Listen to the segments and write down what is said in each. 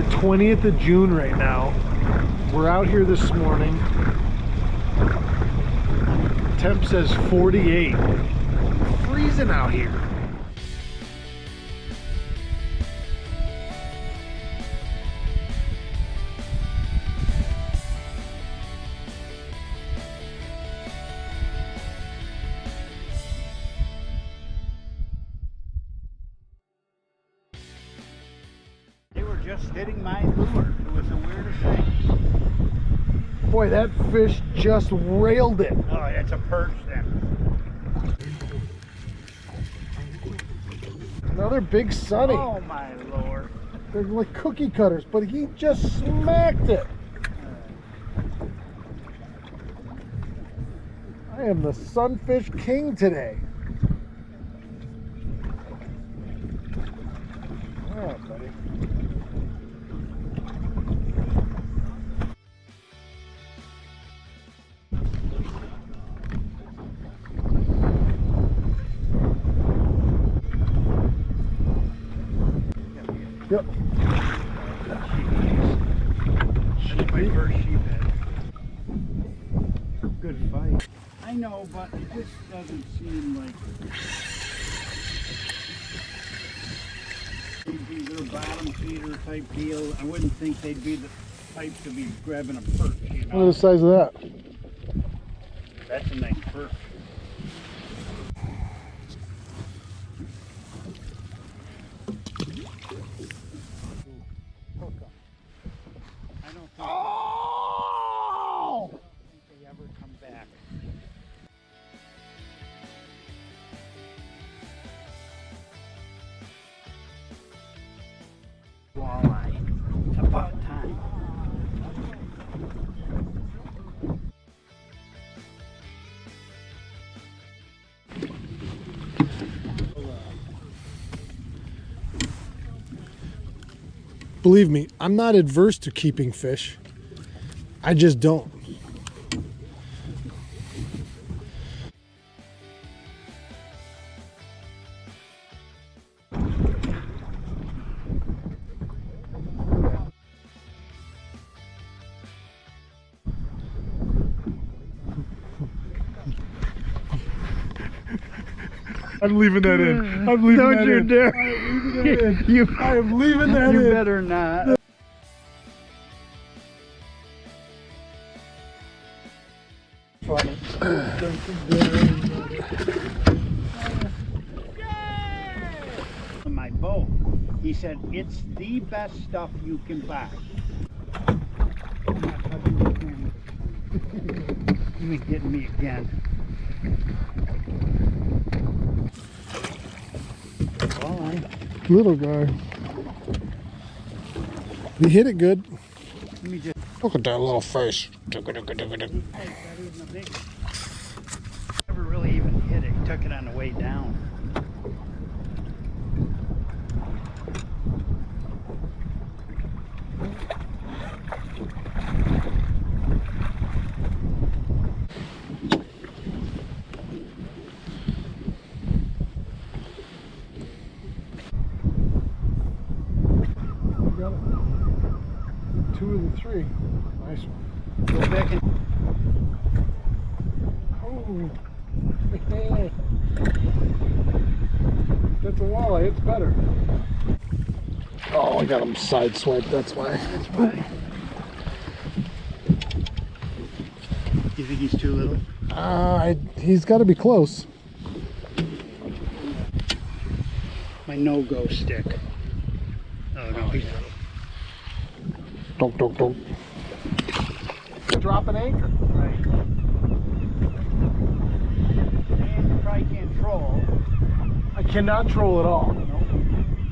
the 20th of June right now. We're out here this morning. Temp says 48. Freezing out here. They were just hitting my lure. It was the weirdest thing. Boy, that fish just railed it. Oh, it's a perch then. Another big sunny. Oh my lord. They're like cookie cutters, but he just smacked it. I am the sunfish king today. All right, buddy. Yep. That's my first sheephead. Good fight. I know, but it just doesn't seem like they're bottom feeder type deal. I wouldn't think they'd be the type to be grabbing a perch, you know. What is the size of that? That's a nice perch. I don't think, Oh! they ever come back. Walleye. It's about time. Believe me, I'm not adverse to keeping fish. I just don't. I'm leaving that in. I'm leaving that in. Dare. I'm leaving that in. I am leaving that in. You better not. Funny. On my boat, he said it's the best stuff you can buy. You ain't getting me again. Walleye. Little guy. He hit it good. Let me just. Look at that little face. Never really even hit it. He took it on the way down. Got it. 2 of the 3. Nice one. Go back and. Oh. That's a walleye. It's better. Oh, I got him sideswiped. That's why. That's why. You think he's too little? He's got to be close. My no-go stick. Oh no, he's not. Don't. Drop an anchor. Right. And you probably can't troll. I cannot troll at all.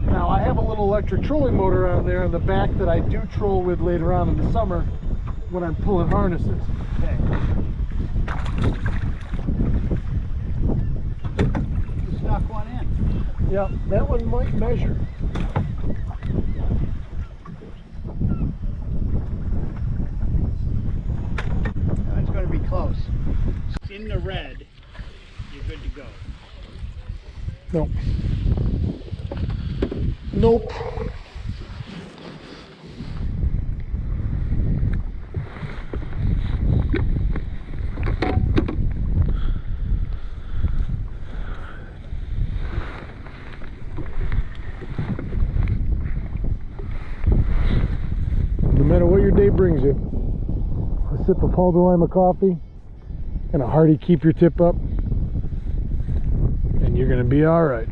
Now I have a little electric trolling motor on there in the back that I do troll with later on in the summer when I'm pulling harnesses. Okay. You snuck one in. Yeah, that one might measure. It's going to be close. In the red, you're good to go. Nope. Nope. your day brings you. A sip of Paul de Lima coffee and a hearty keep your tip up, and you're gonna be all right.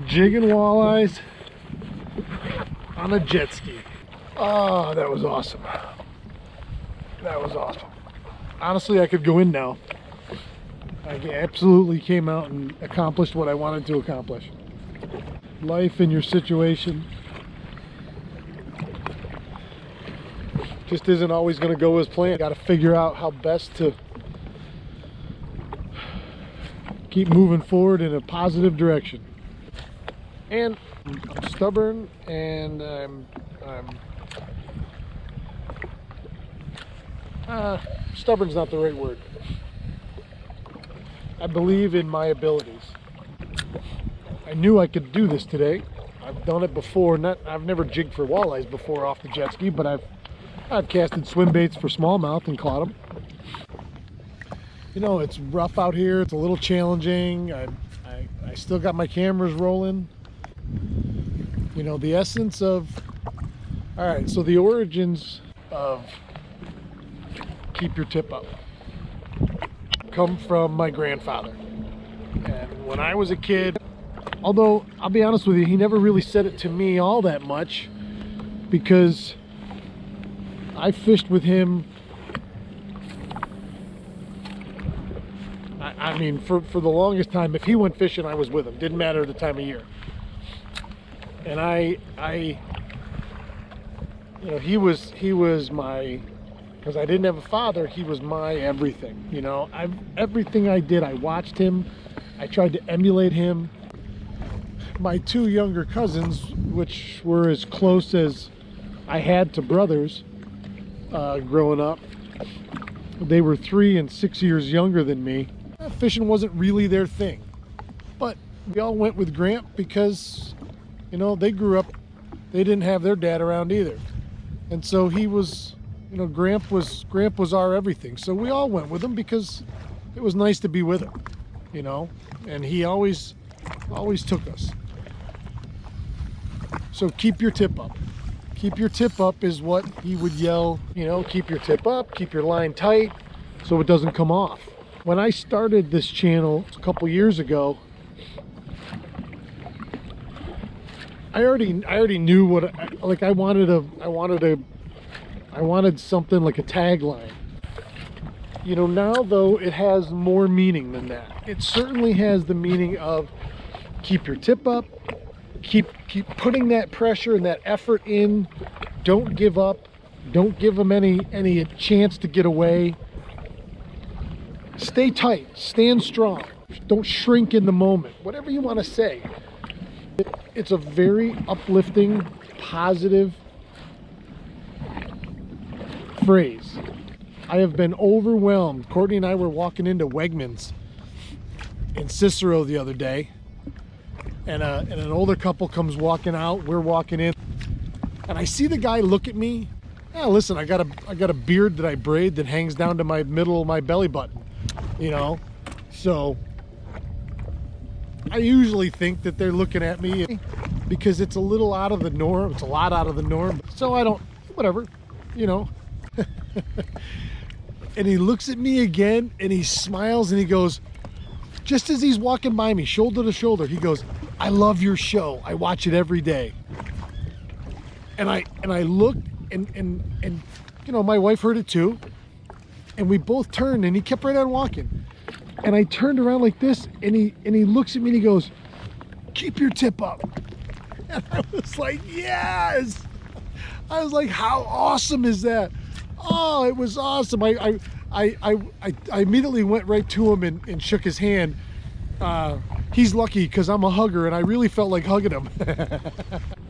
Jigging walleyes on a jet ski. Oh, that was awesome. That was awesome. Honestly, I could go in now. I absolutely came out and accomplished what I wanted to accomplish. Life in your situation just isn't always going to go as planned. Got to figure out how best to keep moving forward in a positive direction. And I'm stubborn, and stubborn's not the right word. I believe in my abilities. I knew I could do this today. I've done it before. I've never jigged for walleyes before off the jet ski, but I've casted swim baits for smallmouth and caught them. You know, it's rough out here. It's a little challenging. I still got my cameras rolling. You know, the essence of, all right, so the origins of keep your tip up come from my grandfather. And when I was a kid, although I'll be honest with you, he never really said it to me all that much, because I fished with him. I mean, for the longest time, if he went fishing, I was with him. Didn't matter the time of year. And you know, he was my, because I didn't have a father, he was my everything. You know, everything I did, I watched him. I tried to emulate him. My two younger cousins, which were as close as I had to brothers growing up, they were 3 and 6 years younger than me. Fishing wasn't really their thing, but we all went with Gramp because, you know, they grew up, they didn't have their dad around either, and so he was, you know, Gramp was our everything. So we all went with him because it was nice to be with him, you know, and he always took us. So keep your tip up. Keep your tip up is what he would yell, you know, keep your tip up, keep your line tight so it doesn't come off. When I started this channel a couple years ago, I already knew what, like, I wanted something like a tagline. You know, now though, it has more meaning than that. It certainly has the meaning of keep your tip up, keep putting that pressure and that effort in. Don't give up. Don't give them any chance to get away. Stay tight, stand strong, don't shrink in the moment, whatever you want to say. It's a very uplifting, positive phrase. I have been overwhelmed. Courtney and I were walking into Wegmans in Cicero the other day, and an older couple comes walking out. We're walking in, and I see the guy look at me. Yeah, listen, I got a beard that I braid that hangs down to my middle of my belly button. You know, so I usually think that they're looking at me because it's a little out of the norm. It's a lot out of the norm. So I don't, whatever, you know. And he looks at me again and he smiles and he goes, just as he's walking by me, shoulder to shoulder, he goes, I love your show. I watch it every day. And I look and you know, my wife heard it too. And we both turned and he kept right on walking. And I turned around like this and he looks at me and he goes, keep your tip up. And I was like, yes. I was like, how awesome is that? Oh, it was awesome. I immediately went right to him and shook his hand. He's lucky because I'm a hugger and I really felt like hugging him.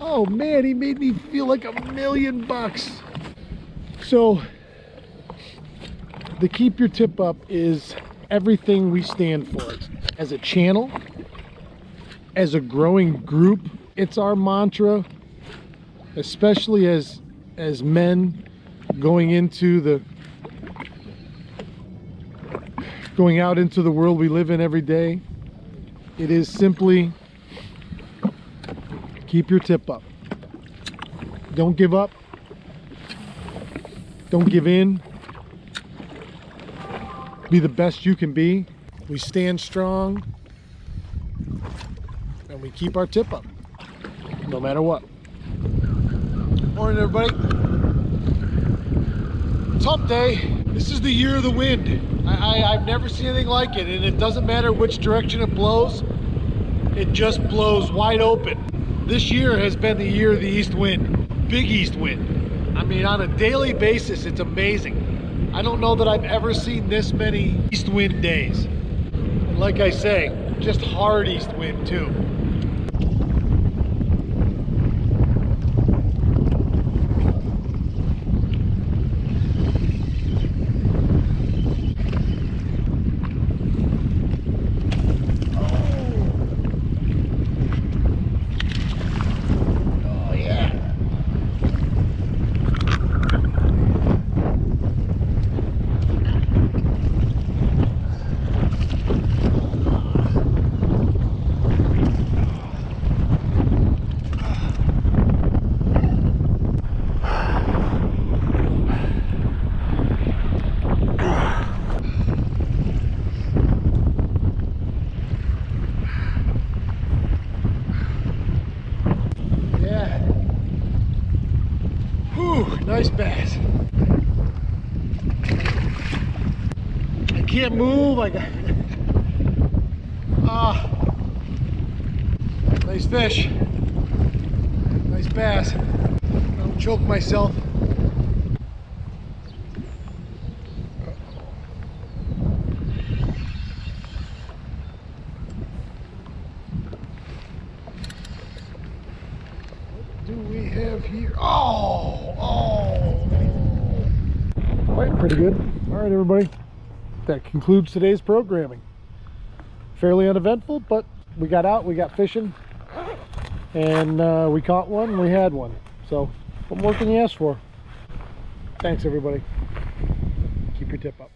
Oh man, he made me feel like $1,000,000. So the Keep Your Tip Up is everything we stand for. As a channel, as a growing group, it's our mantra, especially as men going out into the world we live in every day. It is simply keep your tip up. Don't give up. Don't give in. Be the best you can be. We stand strong and we keep our tip up no matter what. Morning, everybody. It's hump day. This is the year of the wind. I've never seen anything like it, and it doesn't matter which direction it blows, it just blows wide open. This year has been the year of the east wind, big east wind. I mean, on a daily basis, it's amazing. I don't know that I've ever seen this many east wind days. And like I say, just hard east wind too. Nice bass. I can't move. I got nice fish. Nice bass. Don't choke myself. What do we have here? Oh! Quite pretty good. All right, everybody. That concludes today's programming. Fairly uneventful, but we got out, we got fishing, and we caught one, we had one. So, what more can you ask for? Thanks, everybody. Keep your tip up.